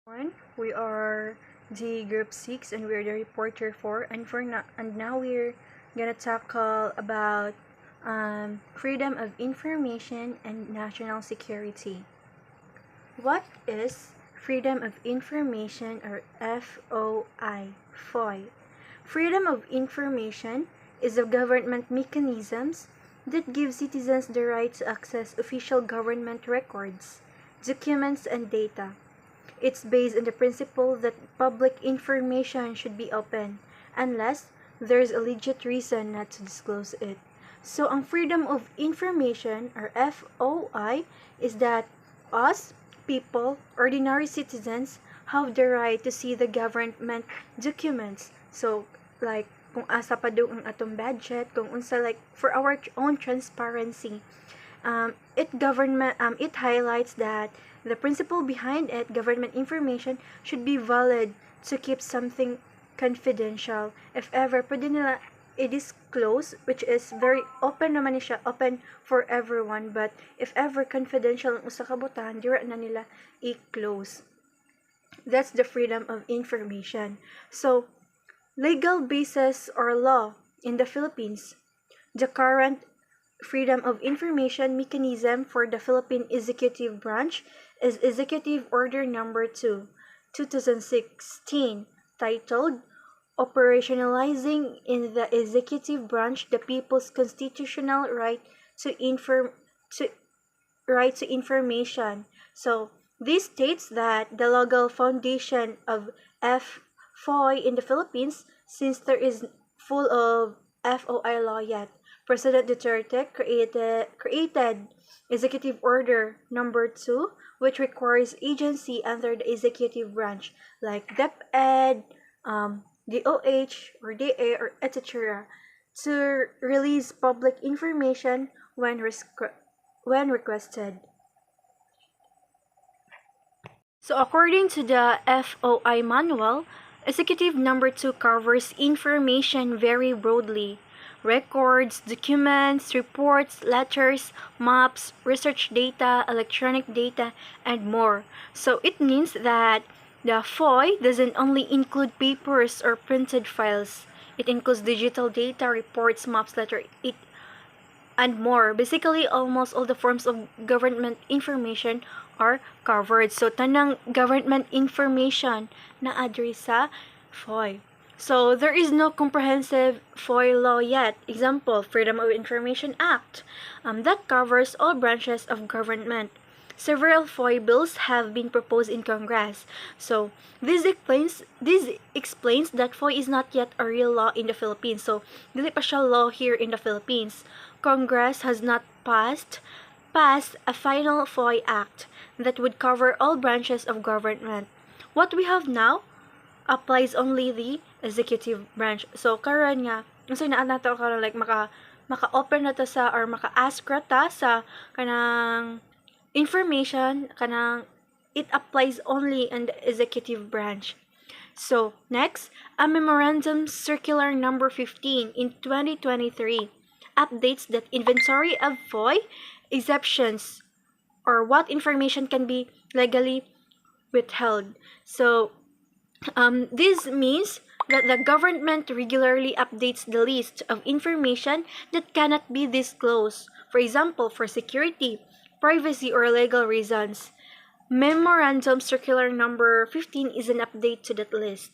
We are the group 6 and we're the reporter 4 and now we're gonna tackle about freedom of information and national security. What is freedom of information or FOI? FOI. Freedom of information is a government mechanisms that give citizens the right to access official government records, documents, and data. It's based on the principle that public information should be open unless there's a legit reason not to disclose it. So, ang freedom of information or FOI is that us, people, ordinary citizens, have the right to see the government documents. So, like, kung asa pa doon ang atong budget, kung unsa like for our own transparency. It highlights that the principle behind it, government information, should be valid to keep something confidential. If ever, pwede nila i-disclose, which is very open naman siya, open for everyone, but if ever confidential ang usa ka butahan, dira na nila i-close. That's the freedom of information. So, legal basis or law in the Philippines, the current freedom of information mechanism for the Philippine Executive Branch is Executive Order Number 2, 2016, titled Operationalizing in the Executive Branch the People's Constitutional Right to Information. So, this states that the legal foundation of FOI in the Philippines, since there is full of FOI law yet, President Duterte created Executive Order Number 2, which requires agency under the executive branch like DepEd, DOH, or DA, or etc. to release public information when requested. So according to the FOI manual, Executive Number 2 covers information very broadly. Records, documents, reports, letters, maps, research data, electronic data, and more. So it means that the FOI doesn't only include papers or printed files. It includes digital data, reports, maps, letters, and more. Basically, almost all the forms of government information are covered. So, tanang government information na address sa FOI. So, there is no comprehensive FOI law yet. Example, Freedom of Information Act. That covers all branches of government. Several FOI bills have been proposed in Congress. So, this explains that FOI is not yet a real law in the Philippines. So, dili pa siya law here in the Philippines. Congress has not passed a final FOI Act that would cover all branches of government. What we have now applies only the executive branch. So karon nga, unsa naa nato karon like maka-open na ta sa or maka-ask ra ta sa kanang information kanang it applies only in the executive branch. So next, a memorandum circular number 15 in 2023 updates that inventory of FOI exceptions or what information can be legally withheld. So this means that the government regularly updates the list of information that cannot be disclosed, for example, for security, privacy, or legal reasons. Memorandum Circular Number 15 is an update to that list.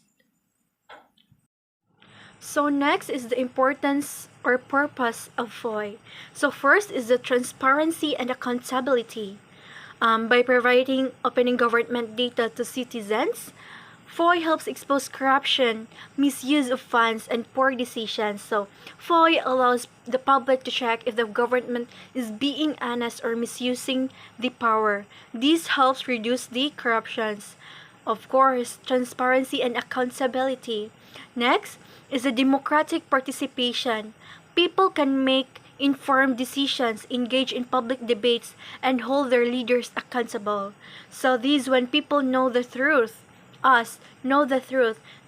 So next is the importance or purpose of FOI. So first is the transparency and accountability. By providing opening government data to citizens, FOI helps expose corruption, misuse of funds, and poor decisions. So, FOI allows the public to check if the government is being honest or misusing the power. This helps reduce the corruptions. Of course, transparency and accountability. Next is the democratic participation. People can make informed decisions, engage in public debates, and hold their leaders accountable. So, when people know the truth,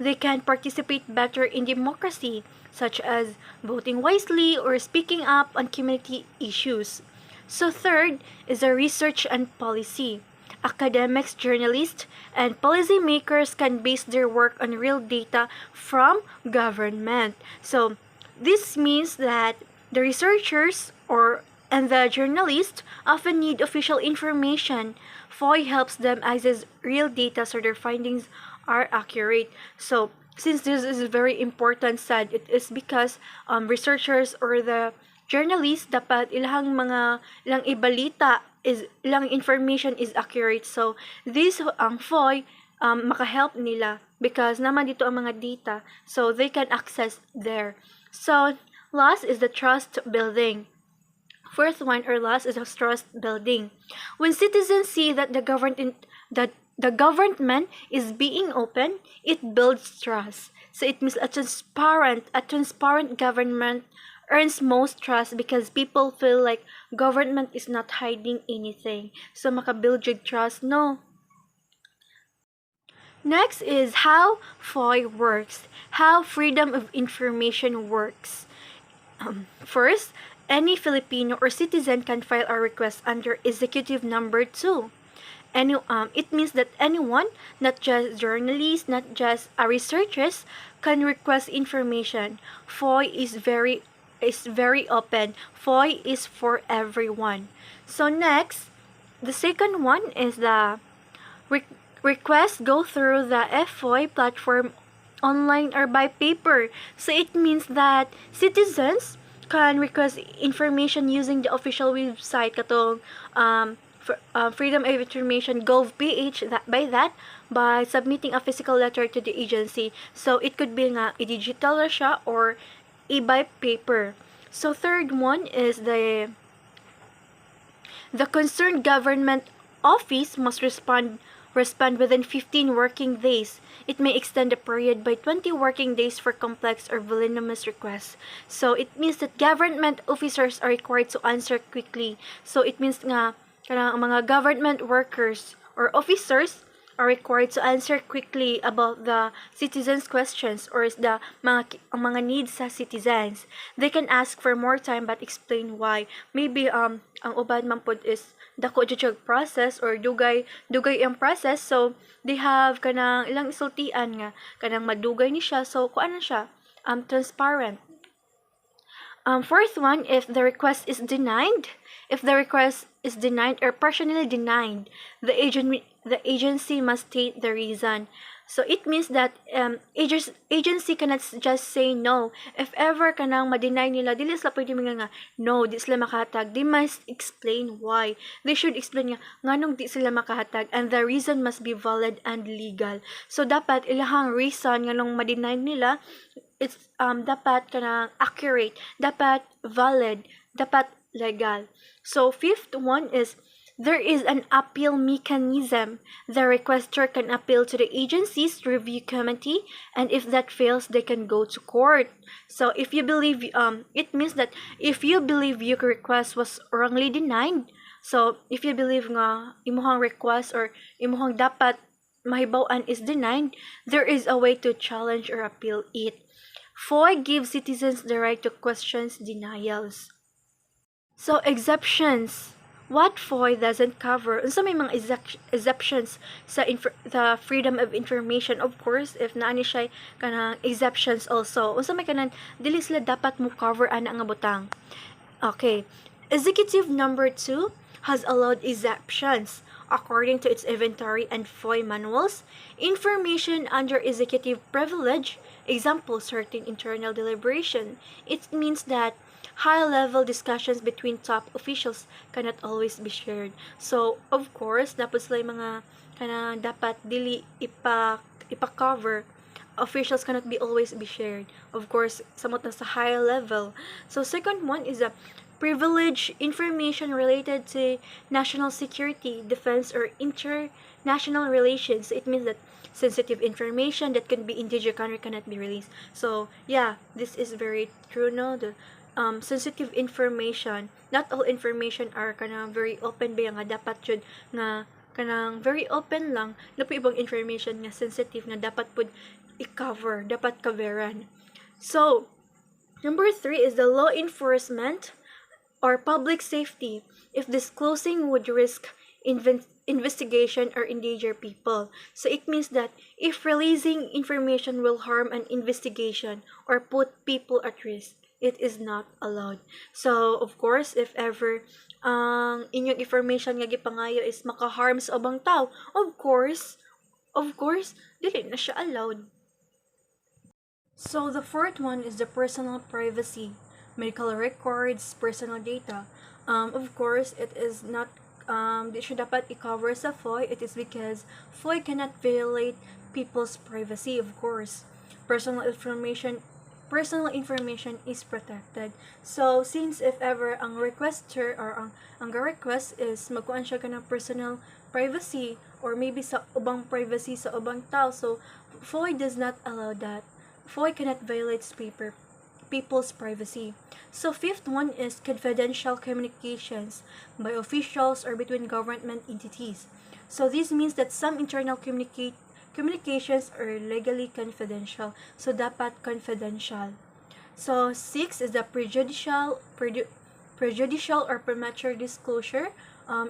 they can participate better in democracy, such as voting wisely or speaking up on community issues. So third is the research and policy. academics, journalists, and policymakers can base their work on real data from government. So this means that the researchers and the journalists often need official information. FOI helps them access real data so their findings are accurate. So since this is very important sad, it is because researchers or the journalists dapat ilang ibalita is ilang information is accurate. So this ang FOI makahelp nila because naman dito ang mga data so they can access there. So last is the trust building. First one or last is a trust building. When citizens see that the government is being open, it builds trust. So it means a transparent government earns most trust because people feel like government is not hiding anything. So makabuild yung trust, no? Next is how FOI works, how freedom of information works. First, any Filipino or citizen can file a request under Executive Number 2. It means that anyone, not just journalists, not just researchers, can request information. FOI is very open. FOI is for everyone. So next, the second one is the requests go through the FOI platform online or by paper. So it means that citizens can request information using the official website katong Freedom of Information gov.ph by submitting a physical letter to the agency. So it could be nga i-digital na siya or by paper. So third one is the concerned government office must respond within 15 working days. It may extend the period by 20 working days for complex or voluminous requests. So it means that government officers are required to answer quickly. So it means nga kanang mga government workers or officers are required to answer quickly about the citizens' questions or the mga needs sa citizens. They can ask for more time but explain why. Maybe ang ubad man pod is dako jud process or dugay ang process, so they have kanang ilang isultian nga kanang madugay ni siya, so kuan na siya transparent. Fourth one, if the request is denied or partially denied, the agency must state the reason. So it means that agency cannot just say no. If ever kanang ma-deny nila, dili sila pwede nga no, di sila makahatag. They must explain why. They should explain nga nganong di sila makahatag, and the reason must be valid and legal. So dapat ilahang reason nganong ma-deny nila, it's dapat kanang accurate, dapat valid, dapat legal. So fifth one is there is an appeal mechanism. The requester can appeal to the agency's review committee, and if that fails, they can go to court. So if you believe it means that if you believe your request was wrongly denied, so if you believe nga imong request or imong dapat mahibaw-an is denied, there is a way to challenge or appeal it. FOI gives citizens the right to question denials. So exceptions. What FOI doesn't cover? Unsa may mga exceptions sa the freedom of information? Of course, if naani siya kanang exceptions also. Unsa may kanang dili sila dapat mo cover ana nga butang. Okay. Executive Number 2 has allowed exceptions according to its inventory and FOI manuals. Information under executive privilege, example, certain internal deliberation. It means that high-level discussions between top officials cannot always be shared. So, of course, dapat sila mga kanang dapat dili ipa-cover. Officials cannot be always be shared. Of course, samot na sa high level. So, second one is a privilege information related to national security, defense, or international relations. It means that sensitive information that can be in your country cannot be released. So, yeah, this is very true, no? The sensitive information, not all information are kanang very open ba nga dapat jud nga kanang very open lang, lapi ibang information nga sensitive nga dapat pud i-cover, dapat coveran. So, number 3 is the law enforcement or public safety. If disclosing would risk investigation or endanger people. So it means that if releasing information will harm an investigation or put people at risk, it is not allowed. So of course, if ever ang inyong information nga gipangayo is makaharm sa ubang tao, of course, dili na siya allowed. So the fourth one is the personal privacy, medical records, personal data. Of course, it is not di siya dapat i-cover sa FOI. It is because FOI cannot violate people's privacy, of course. Personal information personal information is protected. So, since if ever ang requester or ang request is magkuan siya ka ng personal privacy or maybe sa ubang privacy sa ubang tao, so FOI does not allow that. FOI cannot violate people's privacy. So, fifth one is confidential communications by officials or between government entities. So, this means that some internal communications are legally confidential. So, dapat confidential. So, six is the prejudicial or premature disclosure.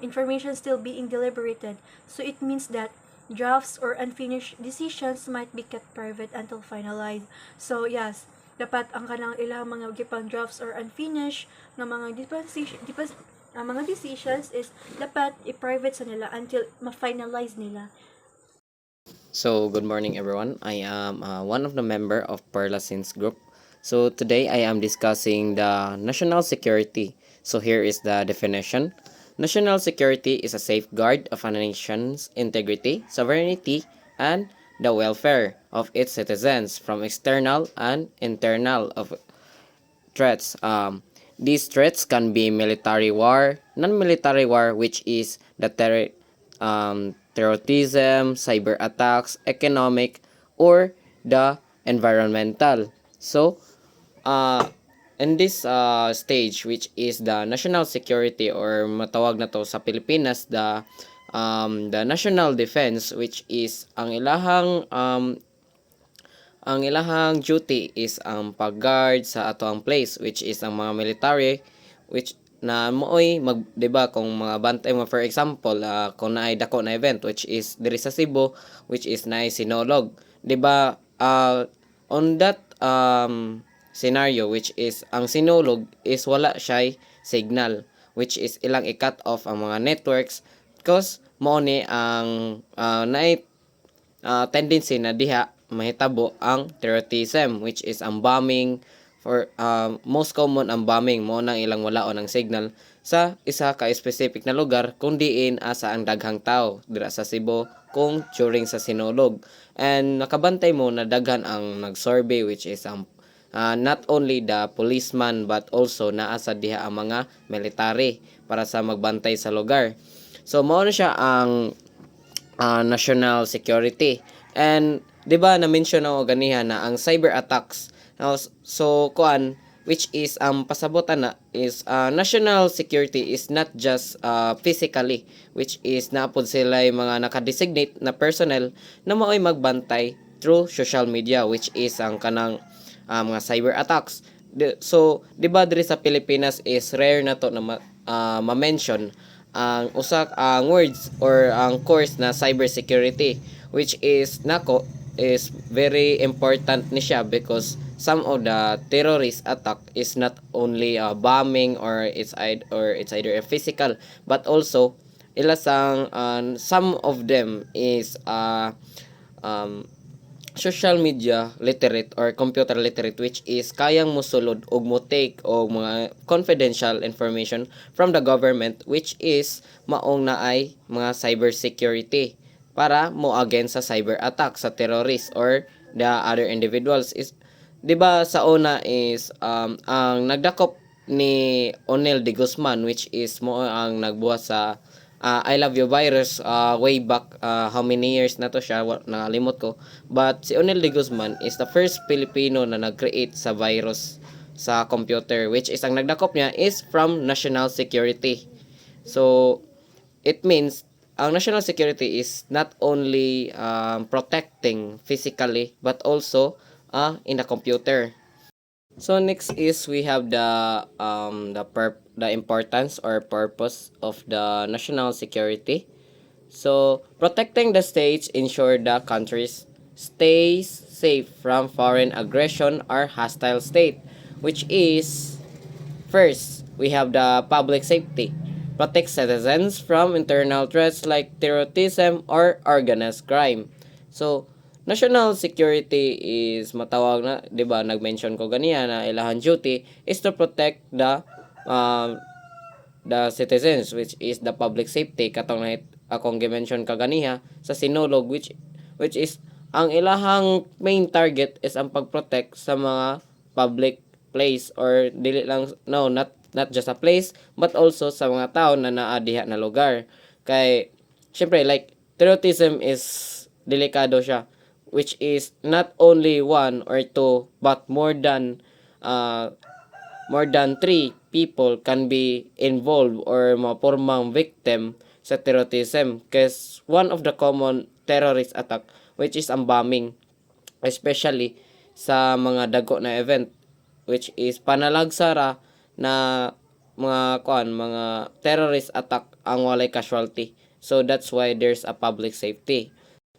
Information still being deliberated. So, it means that drafts or unfinished decisions might be kept private until finalized. So, yes, dapat ang kanang ilang mga gipang drafts or unfinished nga mga mga decisions is dapat i-private sa nila until ma-finalize nila. So, good morning everyone. I am one of the member of Perla Sins Group. So, today I am discussing the national security. So, here is the definition. National security is a safeguard of a nation's integrity, sovereignty, and the welfare of its citizens from external and internal of threats. These threats can be military war, non-military war, which is the terrorism, cyber attacks, economic, or the environmental. So, in this stage, which is the national security or matawag na to sa Pilipinas, the national defense, which is ang ilahang duty is ang pag-guard sa ato ang place, which is ang mga military, which na mooy di ba kung mga bantay mo, for example, kung naay dako na event which is diri sa Cebu, which is naay Sinulog, di ba, on that scenario, which is ang Sinulog is wala siya signal, which is ilang i-cut off ang mga networks because mo ni ang naay tendency na diha mahitabo ang terrorism, which is ang bombing. For most common ang bombing mo nang ilang walaon ang signal sa isa ka specific na lugar kung diin asa ang daghang tao dira sa Cebu kung during sa Sinulog. And nakabantay mo na daghan ang nag-survey, which is ang not only the policeman but also naa sa diha ang mga military para sa magbantay sa lugar. So mao na siya ang national security. And 'di ba na-mention ako ganiha na ang cyber attacks. So kuan, which is pasabotan na is national security is not just physically, which is naapod sila yung mga nakadesignate na personnel na maoy magbantay through social media, which is ang kanang mga cyber attacks. So 'di ba diri sa Pilipinas is rare na to na ma-mention ang usak ang words or ang course na cybersecurity, which is nako is very important ni siya because some of the terrorist attack is not only bombing or it's either a physical but also ilasang some of them is social media literate or computer literate, which is kayang mosulod og mo take og mga confidential information from the government, which is maong naay mga cyber security para mo against sa cyber attack sa terrorist or the other individuals. Is 'di ba sa una is ang nagdakop ni Onel de Guzman, which is mo ang nagbuhat sa I love you virus way back how many years na to siya, nakalimot ko, but si Onel de Guzman is the first Filipino na nag-create sa virus sa computer, which is ang nagdakop niya is from national security. So it means ang national security is not only protecting physically but also in the computer. So next is we have the the importance or purpose of the national security. So, protecting the states ensure the countries stays safe from foreign aggression or hostile state, which is first, we have the public safety. Protect citizens from internal threats like terrorism or organized crime. So, national security is matawag na, 'di ba? Nag-mention ko ganiya na ilahan duty is to protect um, the citizens, which is the public safety katong na akong gi-mention kaganiha sa sinulog, which is ang ilahang main target is ang pag-protect sa mga public place, or dili lang, no, not just a place but also sa mga tao na naa diha na lugar. Kay syempre, like, terrorism is delikado siya, which is not only one or two but uh, more than three people can be involved or mapormang victim sa terrorism, because one of the common terrorist attack which is ang bombing, especially sa mga dago na event, which is panalagsara na mga terrorist attack ang walay casualty. So that's why there's a public safety.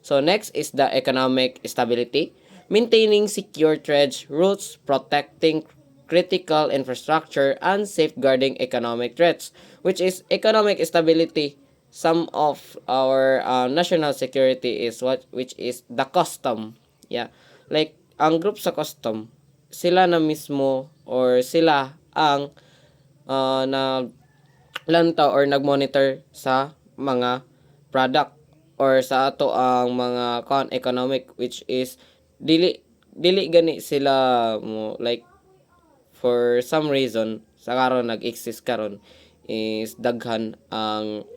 So next is the economic stability. Maintaining secure trade routes, protecting critical infrastructure, and safeguarding economic threats, which is economic stability. Some of our national security is which is the custom. Yeah. Like, ang group sa custom, sila na mismo or sila ang naglantaw or nagmonitor sa mga product or sa ato ang mga economic, which is dili dili gani sila mo, like, for some reason sa karon nag-exist karon is daghan ang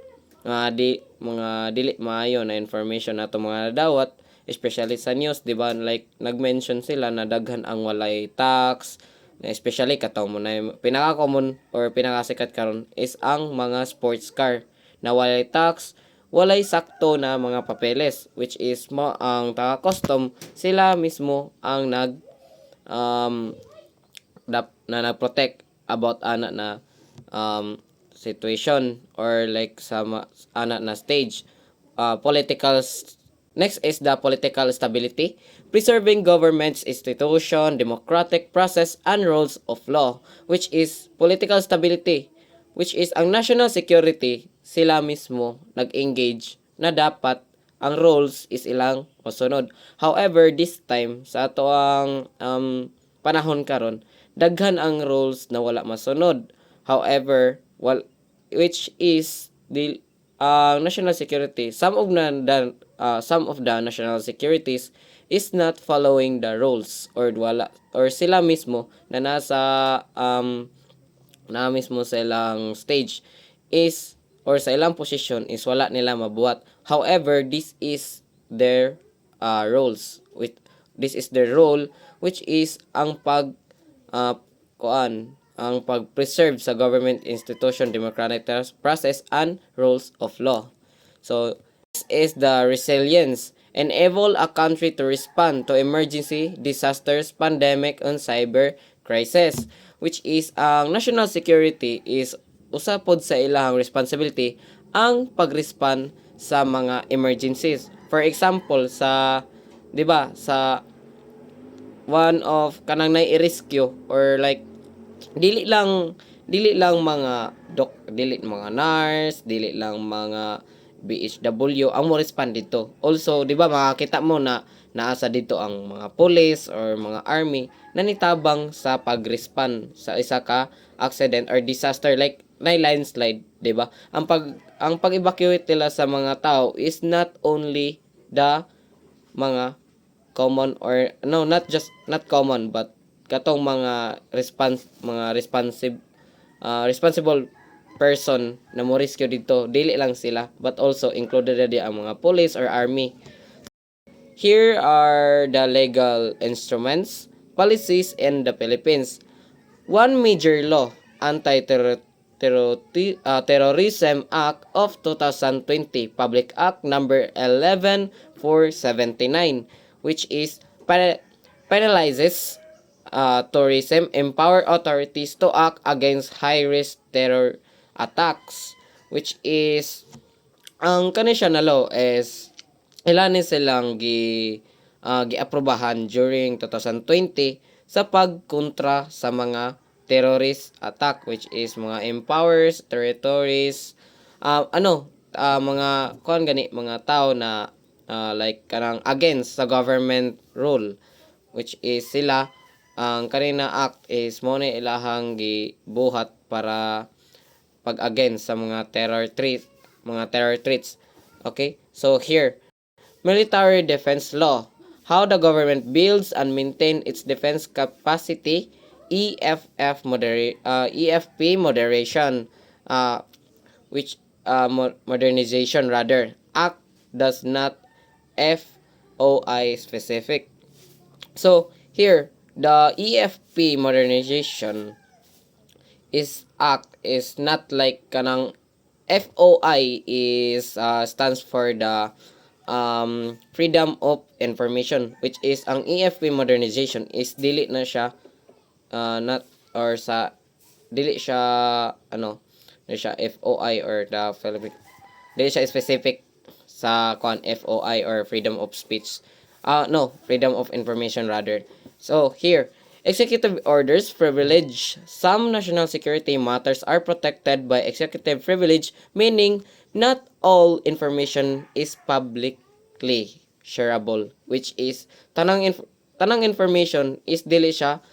mga dili maayo na information nato mga dawat, especially sa news, di ba? Like, nag-mention sila na daghan ang walay tax, especially kataw mo na pinaka-common or pinakasikat karon is ang mga sports car na walay tax, walay sakto na mga papeles, which is ang taga-custom sila mismo ang na nag-protect about ana na situation, or like sa ana na stage. Next is the political stability, preserving government's institution, democratic process, and rules of law, which is political stability, which is ang national security, sila mismo nag-engage na dapat ang rules is ilang masunod. However, this time sa ato ang panahon karon, daghan ang rules na wala masunod. However, which is the national security, some of the national securities is not following the rules, or wala, or sila mismo na nasa na mismo sa ilang stage is, or sa ilang position is wala nila mabuhat. However, this is their roles, this is their role, which is ang ang pag-preserve sa government institution, democratic process, and rules of law. So, this is the resilience. Enable a country to respond to emergency, disasters, pandemic, and cyber crisis, which is ang national security is usapod sa ilahang responsibility ang pag-respond sa mga emergencies. For example, sa, 'di ba, sa one of kanang nai-rescue, or like, dili lang dili mga nurse, dili lang mga BHW ang mo respond dito. Also, 'di ba, makakita mo na naasa dito ang mga police or mga army na nitabang sa pag-respond sa isa ka accident or disaster, like landslide, 'di ba? Ang pag-evacuate nila sa mga tao is not only the mga common, or no, not common, but katong mga responsible person na mo rescue dito, dili lang sila but also included na di ang mga police or army. Here are the legal instruments, policies in the Philippines. One major law, Anti-Terrorism Act of 2020, Public Act number 11479, which is penalizes tourism, empower authorities to act against high-risk terror attacks, which is ang kani siya na law is ilan silang giaprobahan during 2020 sa pagkontra sa mga terrorist attack, which is mga empowers territories mga kuan gani mga tao na like kanang against sa government rule, which is sila ang kanina act is mo na ilahang gibuhat para pag-against sa mga terror threats. Okay? So here, military defense law. How the government builds and maintain its defense capacity. EFP moderation, which modernization rather. Act does not FOI specific. So here, the EFP modernization is not like kanang FOI is stands for the freedom of information, which is ang EFP modernization is dili na siya not or sa dili siya dili siya FOI or the Philippine dili siya specific sa FOI or freedom of speech, no, freedom of information rather. So here, executive orders privilege. Some national security matters are protected by executive privilege, meaning not all information is publicly shareable, which is tanang information is dili siya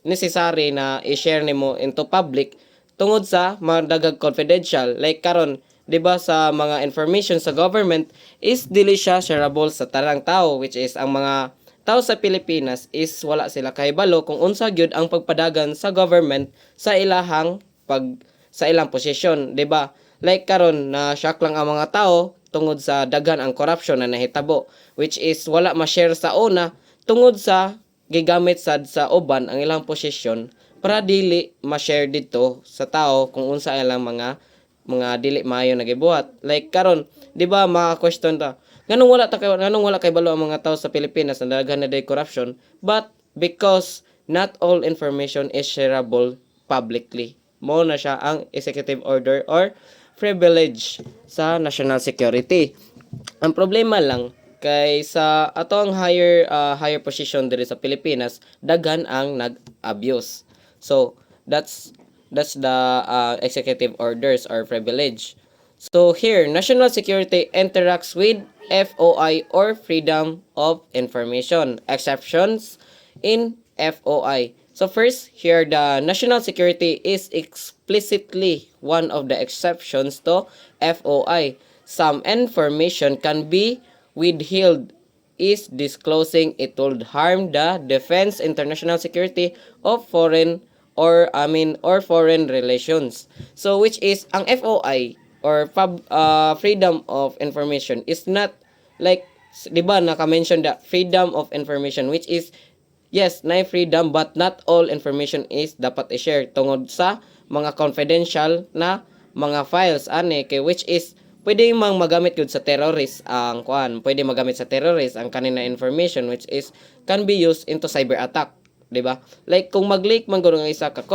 necessary na i-share nimo into public tungod sa madagag confidential. Like karon, 'di ba, sa mga information sa government is dili siya shareable sa tanang tao, which is ang mga tao sa Pilipinas is wala sila kahibalo kung unsa gyud ang pagpadagan sa government sa sa ilang posisyon, 'di ba? Like karon na shock lang ang mga tao tungod sa daghan ang corruption na nahitabo, which is wala ma-share sa una tungod sa gigamit sad sa uban ang ilang posisyon para dili ma-share dito sa tao kung unsa ilang mga dili maayo nagibuhat. Like karon, 'di ba, maka-question ta, ganong wala kay balo ang mga tao sa Pilipinas na daghan na day corruption, but because not all information is shareable publicly. Mo na siya ang executive order or privilege sa national security. Ang problema lang kay sa ato ang higher position diri sa Pilipinas, daghan ang nag-abuse. So that's the executive orders or privilege. So here, national security interacts with FOI or freedom of information. Exceptions in FOI. So first, here the national security is explicitly one of the exceptions to FOI. Some information can be withheld is disclosing it would harm the defense, international security of foreign foreign relations. So which is ang FOI or freedom of information is not like, 'di ba, naka-mention the freedom of information, which is yes, na freedom, but not all information is dapat i-share tungod sa mga confidential na mga files kay which is pwede mang magamit gud sa terrorist pwede magamit sa terrorist ang kanina information, which is can be used into cyber attack, 'di ba? Like kung mag-leak man gud nga isa ka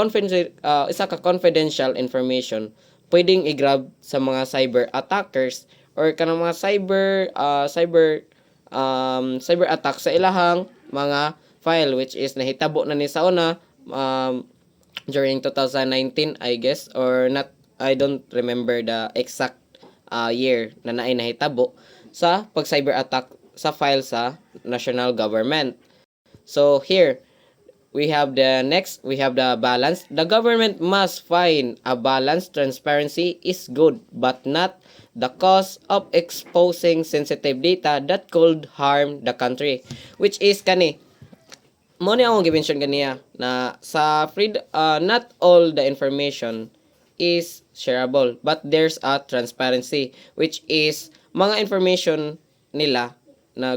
confidential information, pwedeng i-grab sa mga cyber attackers or kanang mga cyber attack sa ilahang mga file, which is nahitabo na ni sa una during 2019, I guess, or not, I don't remember the exact year na nahitabo sa pag cyber attack sa file sa national government. So here we have the balance. The government must find a balance. Transparency is good, but not the cost of exposing sensitive data that could harm the country, which is mo ni akong gimension ganiya na sa not all the information is shareable, but there's a transparency, which is mga information nila na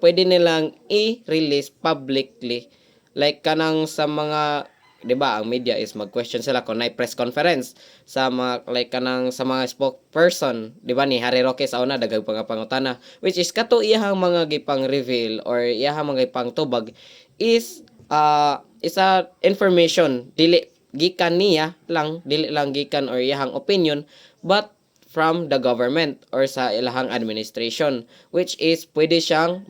pwede nilang i-release publicly, like kanang sa mga 'di ba ang media is mag-question sila kung nay press conference sa mga like kanang sa mga spokesperson, 'di ba ni Harry Roque sa una dagag mga pangutana, which is kato iyahang mga gipang reveal or iyahang mga gipang tubag is isa information dili gikan niya lang, dili lang gikan or iyahang opinion, but from the government or sa ilahang administration, which is pwede siyang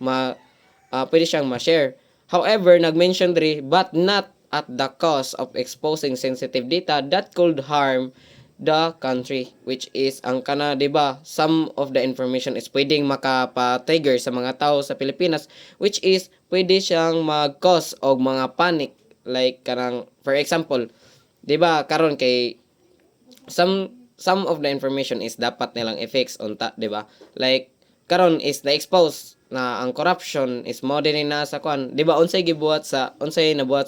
ma-share. However, nag-mention diri, but not at the cost of exposing sensitive data that could harm the country, which is ang kana 'di ba, some of the information is pwedeng makapa-trigger sa mga tao sa Pilipinas, which is pwede siyang mag-cause og mga panic, like kanang for example, 'di ba karon kay some of the information is dapat nilang i-fix unta, 'di ba? Like karon is na-expose na ang corruption is mo din na sa kwan, 'di ba? Unsay nabuhat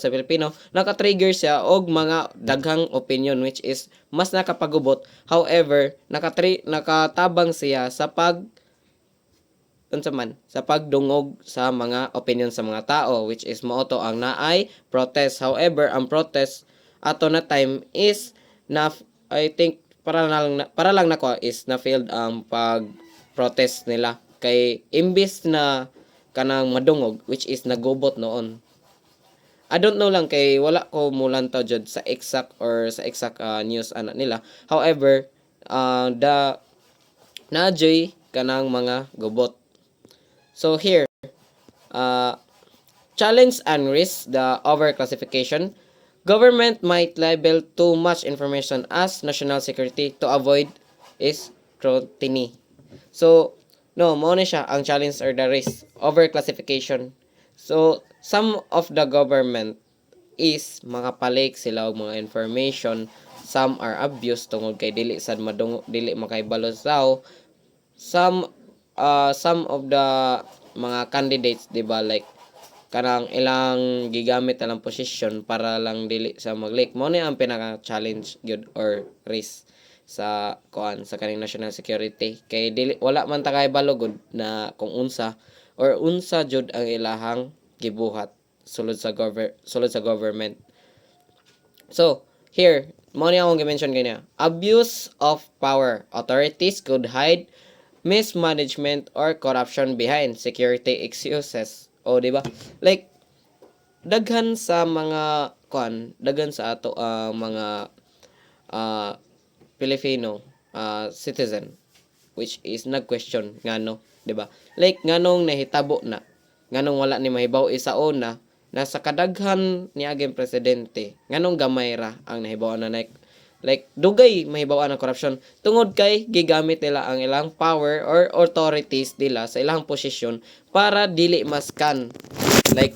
sa Pilipino, naka-trigger siya og mga daghang opinion, which is mas nakapagubot. However, nakatabang siya sa unsa man sa pagdungog sa mga opinion sa mga tao, which is mao to ang naay protest. However, ang protest ato na time is na I think para lang nako is na failed ang pag protest nila kay imbis na kanang madungog, which is nagubot noon. I don't know lang kay wala ko mulantaw jud sa exact news ana nila. However, the najoy kanang mga gubot. So here, uh, challenge and risk the overclassification. Government might label too much information as national security to avoid scrutiny. So, no, mo na siya ang challenge or the risk, overclassification. So, some of the government is makapalik sila og mga information, some are abused tungod kay dili sad madungo, dili makaibalo sao. Some of the mga candidates, 'di ba, like kanang ilang gigamit na lang posisyon para lang dili sa mag-leak. Mo ni ang pinaka-challenge gyud or risk sa sa kaning national security kay dili wala man ta kay balugod na kung unsa jud ang ilahang gibuhat sulod sa government. So here mo ni akong gi-mention kanya, abuse of power. Authorities could hide mismanagement or corruption behind security excuses. O di ba? Like daghan sa ato ang mga uh, Filipino citizen, which is nag-question ngano, 'di ba? Like nganong nahitabo na, nganong wala ni mahibaw isa una na sa kadaghan niaging presidente, nganong gamay ra ang nahibaw na like dugay mahibaw ang corruption tungod kay gigamit nila ang ilang power or authorities nila sa ilang posisyon para dili maskan, like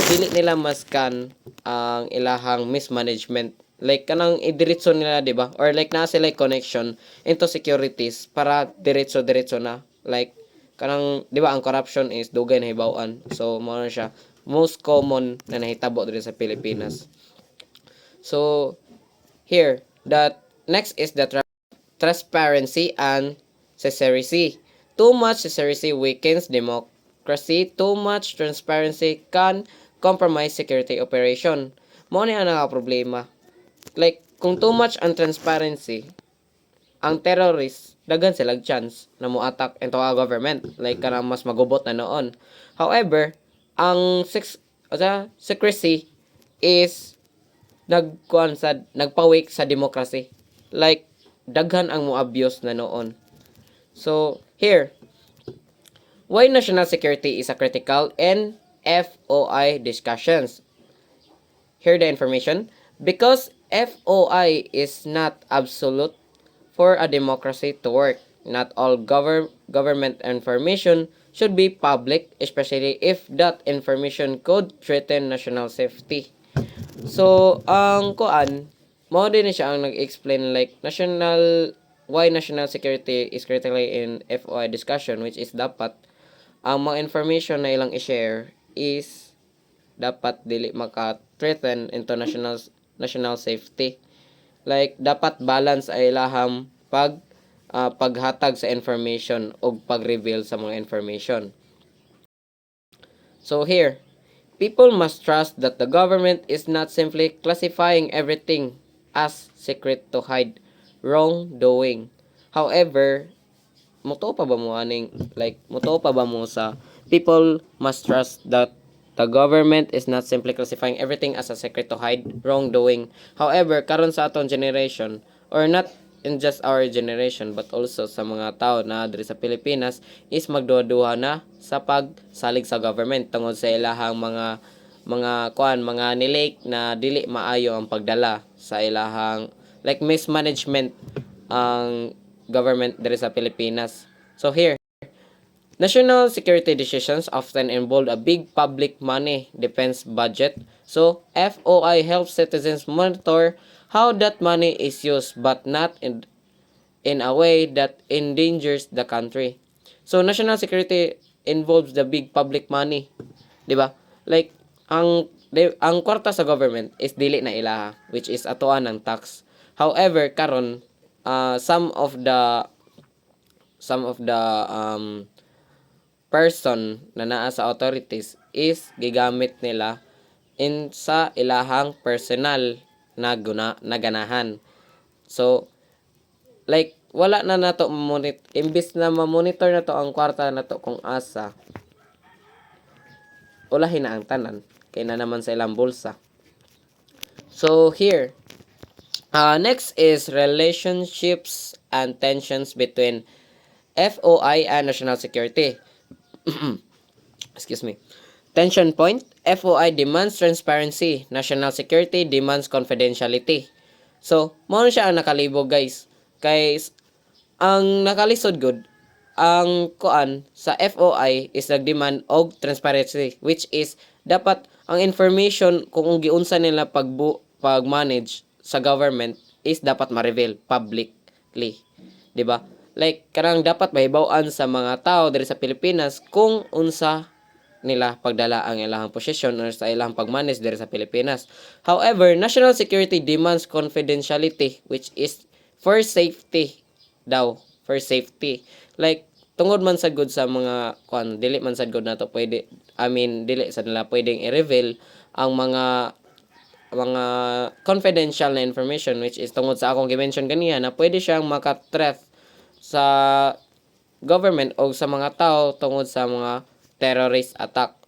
dili nila maskan ang ilahang mismanagement, like kanang idiretso nila, di ba, or like na sila connection into securities para diretso na, like kanang di ba ang corruption is dugay na hibaw-an. So mo na siya most common na nahitabo diri sa Pilipinas. So here, the next is the transparency and sincerity. Too much sincerity weakens democracy. Too much transparency can compromise security operation. Mo ni ang problema. Like, kung too much ang transparency, ang terrorist, daghan sila chance na mo attack into our government. Like, kanang mas magubot na noon. However, ang secrecy is nagpawik sa democracy. Like daghan ang mo abuse na noon. So here, why national security is a critical in FOI discussions. Here the information. Because FOI is not absolute for a democracy to work. Not all government information should be public, especially if that information could threaten national safety. So, ang mo din siya ang nag-explain like why national security is critically in FOI discussion, which is dapat ang mga information na ilang i-share is dapat dili maka-threaten into national safety. Like dapat balance ay ilahang paghatag sa information o pag-reveal sa mga information. So here, people must trust that the government is not simply classifying everything as secret to hide wrongdoing. However, muto pa ba mo aning muto pa ba mo sa people must trust that the government is not simply classifying everything as a secret to hide wrongdoing. However, karon sa aton generation, or not in just our generation but also sa mga tao na diri sa Pilipinas, is magduha-duha na sa pagsalig sa government tungod sa ilahang mga nilake na dili maayo ang pagdala sa ilahang mismanagement ang government diri sa Pilipinas. So here, national security decisions often involve a big public money defense budget. So FOI helps citizens monitor how that money is used but not in a way that endangers the country. So national security involves the big public money, 'di ba? Like ang kwarta sa government is dili na ilaha, which is atuan ng tax. However, karon some of the person na naa sa authorities is gigamit nila sa ilahang personal na ganahan. So wala na nato imbis na ma-monitor nato ang kwarta nato kung asa, ulahin na ang tanan kay na naman sa ilang bulsa. So here, next is relationships and tensions between FOI and national security. Excuse me. Tension point, FOI demands transparency, national security demands confidentiality. So, mo siya ang nakalibog, guys. Kay ang nakalisod good, ang kuan sa FOI is nagdemand og transparency, which is dapat ang information kung giunsa nila pag-manage sa government is dapat ma-reveal publicly, 'di ba? Karang dapat mahibaw-an sa mga tao diri sa Pilipinas kung unsa nila pagdala ang ilahang posisyon or sa ilahang pag-manage diri sa Pilipinas. However, national security demands confidentiality, which is for safety daw, for safety. Tungod man sad good sa mga dili man sad good nato pwede, dili sa nila pwedeng i-reveal ang mga confidential na information, which is tungod sa akong gi-mention ganiya na pwede siyang maka-threat sa government o sa mga tao tungod sa mga terrorist attack.